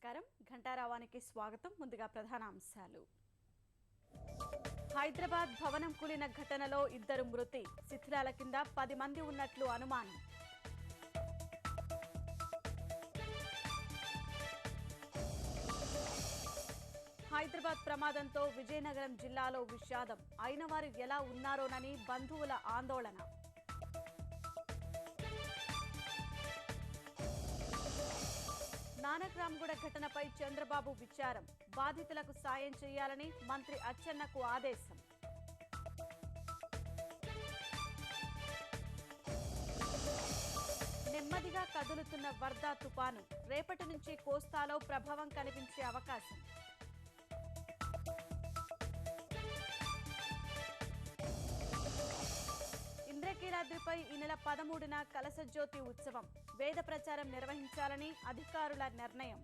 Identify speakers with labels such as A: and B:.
A: నమస్కారం ఘంటారావానికి స్వాగతం. ముందుగా ప్రధాన అంశాలు. హైదరాబాద్ భవనం కూలిన ఘటనలో 2 మృతి, శిథిలాల కింద 10 మంది ఉన్నట్లు అనుమానం. హైదరాబాద్ ప్రమాదంతో విజయనగరం జిల్లాలో విషాదం, అయిన వారు ఎలా ఉన్నారోనని బంధువుల ఆందోళన. నానక్రామ్గూడ ఘటనపై చంద్రబాబు విచారం, బాధితులకు సాయం చేయాలని మంత్రి అచ్చెన్నకు ఆదేశం. నెమ్మదిగా కదులుతున్న వర్దా తుపాను, రేపటి నుంచి కోస్తాలో ప్రభావం కనిపించే అవకాశం. ఇంద్రకీలాద్రిపై ఈ నెల 13న కలశజ్యోతి ఉత్సవం, వేద ప్రచారం నిర్వహించాలని అధికారుల నిర్ణయం.